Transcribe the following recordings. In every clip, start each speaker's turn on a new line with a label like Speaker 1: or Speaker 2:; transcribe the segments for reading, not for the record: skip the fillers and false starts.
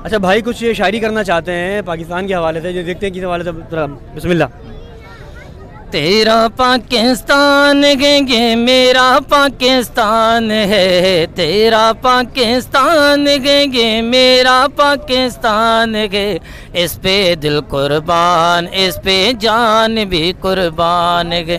Speaker 1: اچھا بھائی کچھ شاعری کرنا چاہتے ہیں پاکستان کے حوالے سے، جو دیکھتے ہیں کس حوالے سے، بسم اللہ.
Speaker 2: تیرا پاکستان گے میرا پاکستان ہے، تیرا پاکستان گے میرا پاکستان گے، اس پہ دل قربان اس پہ جان بھی قربان گے،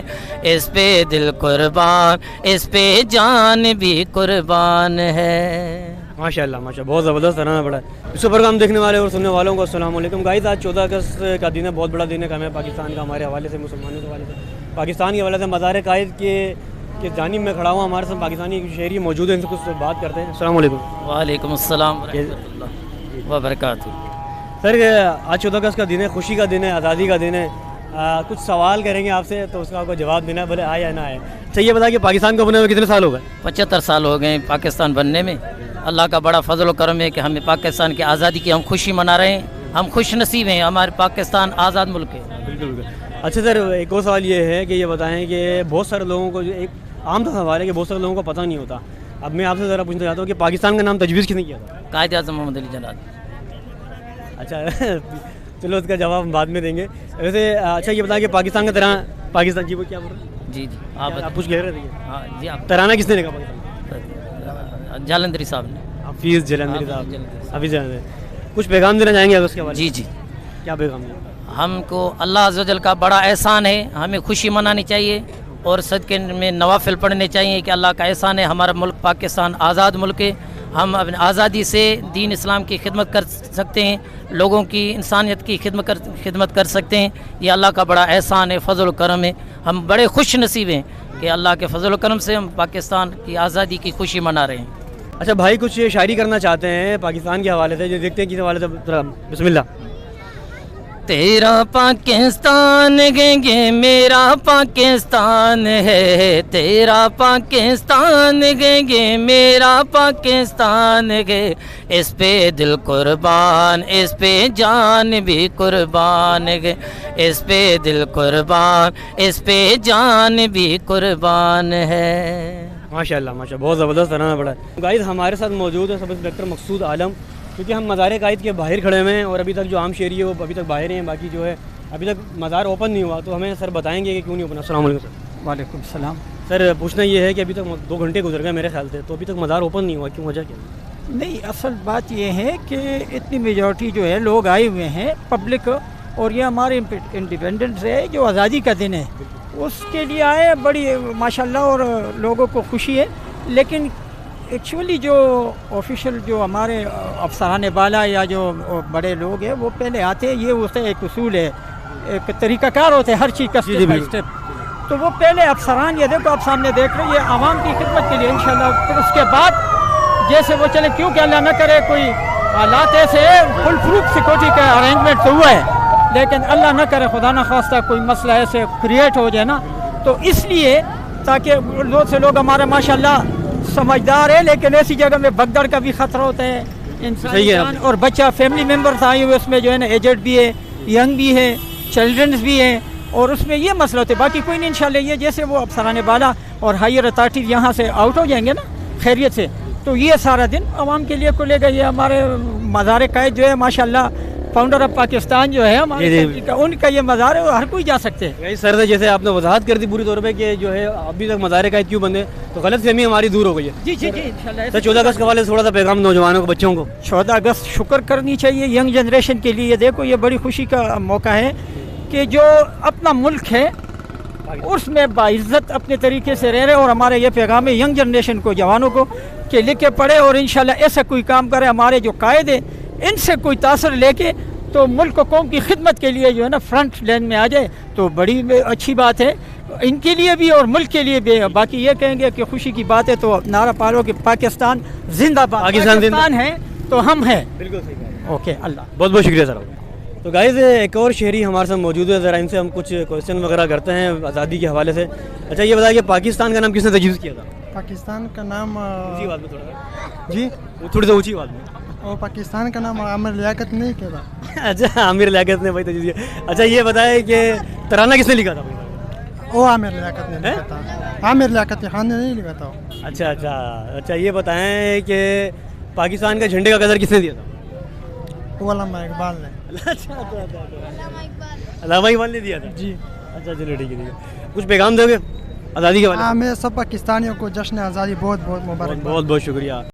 Speaker 2: اس پہ دل قربان اس پہ جان بھی قربان ہے.
Speaker 1: ماشاء اللہ ماشاء اللہ، بہت زبردست طرح پڑا ہے. اس پروگرام دیکھنے والے اور سننے والوں کو السلام علیکم. گائز آج 14 اگست کا دن ہے، بہت بڑا دن ہے ہمیں پاکستان کا، ہمارے حوالے سے، مسلمانوں کے حوالے سے، پاکستان کے حوالے سے. مزار قائد کے جانب میں کھڑا ہوں، ہمارے ساتھ پاکستانی شہری موجود ہیں، ان سے کچھ بات کرتے ہیں. السلام علیکم.
Speaker 2: وعلیکم السلام ورحمۃ اللہ وبرکاتہ.
Speaker 1: سر آج 14 اگست کا دن ہے، خوشی کا دن ہے، آزادی کا دن ہے. کچھ سوال کریں گے آپ سے تو اس کا آپ کو جواب دینا ہے، بھلے آئے یا نہ آئے. اچھا یہ بتا کہ پاکستان کو بنے ہوئے کتنے سال ہو گئے؟
Speaker 2: 75 سال ہو گئے پاکستان بننے میں. اللہ کا بڑا فضل و کرم ہے کہ ہمیں پاکستان کی آزادی کی ہم خوشی منا رہے ہیں. ہم خوش نصیب ہیں، ہمارے پاکستان آزاد ملک ہے.
Speaker 1: بالکل بالکل. اچھا سر ایک اور سوال یہ ہے کہ یہ بتائیں کہ بہت سارے لوگوں کو، جو ایک عام سا سوال ہے کہ بہت سارے لوگوں کو پتہ نہیں ہوتا. اب میں آپ سے ذرا پوچھنا چاہتا ہوں کہ پاکستان کا نام تجویز کس نے کیا تھا؟
Speaker 2: قائد اعظم محمد علی جناح.
Speaker 1: اچھا چلو اس کا جواب ہم بعد میں دیں گے. ویسے اچھا یہ بتائیں کہ پاکستان کا ترانہ، پاکستان جی وہ کیا بول رہے ہیں؟
Speaker 2: جی
Speaker 1: آپ کچھ کہہ رہے تھے؟
Speaker 2: ہاں جی. آپ
Speaker 1: ترانہ کس نے لکھا پاکستان؟
Speaker 2: جالندری صاحب نے.
Speaker 1: حفیظ جلندری صاحب. حفیظ جلندری. کچھ پیغام دینا چاہیں گے آپ اس کے حوالے سے؟
Speaker 2: جی جی.
Speaker 1: کیا پیغام دیں؟
Speaker 2: ہم کو اللہ عز و جل کا بڑا احسان ہے، ہمیں خوشی منانی چاہیے اور صدقے میں نوافل پڑھنے چاہیے کہ اللہ کا احسان ہے، ہمارا ملک پاکستان آزاد ملک ہے. ہم اپنی آزادی سے دین اسلام کی خدمت کر سکتے ہیں، لوگوں کی انسانیت کی خدمت کر سکتے ہیں. یہ اللہ کا بڑا احسان ہے، فضل و کرم ہے. ہم بڑے خوش نصیب ہیں کہ اللہ کے فضل و کرم سے ہم پاکستان کی آزادی کی خوشی منا رہے ہیں.
Speaker 1: اچھا بھائی کچھ شاعری کرنا چاہتے ہیں پاکستان کے حوالے سے، جو دیکھتے ہیں کس حوالے سے، بسم اللہ.
Speaker 2: تیرا پاکستان گے میرا پاکستان ہے، تیرا پاکستان گے میرا پاکستان گے، اس پہ دل قربان اس پہ جان بھی قربان گے، اس پہ دل قربان اس پہ جان بھی قربان ہے.
Speaker 1: ماشاء اللہ ماشاء اللہ، بہت زبردست طرح پڑا ہے. گائز ہمارے ساتھ موجود ہے سب انسپکٹر مقصود عالم، کیونکہ ہم مزار قائد کے باہر کھڑے ہوئے ہیں اور ابھی تک جو عام شہری ہے وہ ابھی تک باہر ہیں. باقی جو ہے ابھی تک مزار اوپن نہیں ہوا، تو ہمیں سر بتائیں گے کہ کیوں نہیں اوپن. السلام علیکم سر.
Speaker 3: وعلیکم السلام.
Speaker 1: سر پوچھنا یہ ہے کہ ابھی تک 2 گھنٹے گزر گئے میرے خیال سے، تو ابھی تک مزار اوپن نہیں ہوا، کیوں، وجہ کیا؟
Speaker 3: نہیں، اصل بات یہ ہے کہ اتنی میجورٹی جو ہے لوگ آئے ہوئے ہیں پبلک، اور یہ ہمارے انڈیپینڈنس ہے جو آزادی کا دن ہے اس کے لیے آئے. بڑی ماشاءاللہ اور لوگوں کو خوشی ہے. لیکن ایکچولی جو آفیشیل جو ہمارے افسران بالا یا جو بڑے لوگ ہیں وہ پہلے آتے ہیں. یہ اس کا ایک اصول ہے، ایک طریقہ کار ہوتا ہے ہر چیز کا اسٹیپ بائی اسٹیپ. تو وہ پہلے افسران، یہ دیکھو آپ سامنے دیکھ رہے ہیں، یہ عوام کی خدمت کے لیے انشاءاللہ. پھر اس کے بعد جیسے وہ چلے، کیونکہ اللہ نہ کرے کوئی حالات ایسے فل پروف سیکورٹی کا ارینجمنٹ تو ہوا ہے، لیکن اللہ نہ کرے خدا نہ خواستہ کوئی مسئلہ ایسے کریٹ ہو جائے نا، تو اس لیے تاکہ سے لوگ ہمارے ماشاءاللہ سمجھدار ہے، لیکن ایسی جگہ میں بگدڑ کا بھی خطرہ ہوتا ہے. انسان اور بچہ فیملی ممبرز آئے ہوئے اس میں جو ہے نا، ایجڈ بھی ہے، ینگ بھی ہے، چلڈرنز بھی ہیں، اور اس میں یہ مسئلہ ہوتا ہے. باقی کوئی نہیں انشاءاللہ. یہ جیسے وہ افسران بالا اور ہائر اتھارٹیز یہاں سے آؤٹ ہو جائیں گے نا خیریت سے، تو یہ سارا دن عوام کے لیے کھلے گا. یہ ہمارے مزار قائد جو ہے ماشاءاللہ فاؤنڈر آف پاکستان جو ہے ہمارے کنٹری کا، ان کا یہ مزار ہے، ہر کوئی جا سکتے ہیں.
Speaker 1: سر جیسے آپ نے وضاحت کر دی پوری طور پہ کہ جو ہے ابھی تک مزار قائد کیوں بندے، تو غلط فہمی ہماری دور ہو گئی ہے.
Speaker 3: جی جی جی انشاءاللہ.
Speaker 1: سر 14 اگست کے حوالے سے تھوڑا سا پیغام نوجوانوں کو، بچوں کو.
Speaker 3: 14 اگست شکر کرنی چاہیے ینگ جنریشن کے لیے. دیکھو یہ بڑی خوشی کا موقع ہے کہ جو اپنا ملک ہے اس میں باعزت اپنے طریقے سے رہ رہے، اور ہمارے یہ پیغام ہے ینگ جنریشن کو، جوانوں کو، کہ لکھے پڑھے اور انشاءاللہ ایسا کوئی کام کرے. ہمارے جو قائد ہیں ان سے کوئی تاثر لے کے تو ملک و قوم کی خدمت کے لیے جو ہے نا فرنٹ لائن میں آ جائے تو بڑی اچھی بات ہے ان کے لیے بھی اور ملک کے لیے بھی. باقی یہ کہیں گے کہ خوشی کی بات ہے تو نعرہ پالو کہ پاکستان زندہ باد. پاکستان ہے تو ہم ہیں.
Speaker 1: بالکل صحیح.
Speaker 3: اوکے، اللہ
Speaker 1: بہت بہت شکریہ سر. تو گائز ایک اور شہری ہمارے ساتھ موجود ہے، ذرا ان سے ہم کچھ کوشچن وغیرہ کرتے ہیں آزادی کے حوالے سے. اچھا یہ بتائیے کہ پاکستان کا نام کس نے تجویز کیا تھا؟
Speaker 4: پاکستان کا نام
Speaker 1: اونچی بات میں تھوڑا سا
Speaker 4: جی
Speaker 1: تھوڑی سی اونچی بات میں.
Speaker 4: اور پاکستان کا نام عامر لیاقت نہیں کہا.
Speaker 1: اچھا عامر لیاقت نے بھائی تجویز کیا. اچھا یہ بتائیں کہ ترانہ کس نے لکھا تھا بھائی؟
Speaker 4: وہ عامر لیاقت نے لکھا تھا. عامر لیاقت خان نے نہیں لکھا تھا.
Speaker 1: اچھا اچھا اچھا یہ بتائیں کہ پاکستان کا جھنڈے کا قدر کس نے دیا تھا؟
Speaker 4: وہ علامہ اقبال نے.
Speaker 1: علامہ اقبال نے دیا تھا.
Speaker 4: جی.
Speaker 1: اچھا چلو ٹھیک ہے. کچھ پیغام دو گے آزادی کے
Speaker 4: ہاں
Speaker 1: والے؟
Speaker 4: میں سب پاکستانیوں کو جشن آزادی بہت بہت مبارک.
Speaker 1: بہت بہت شکریہ.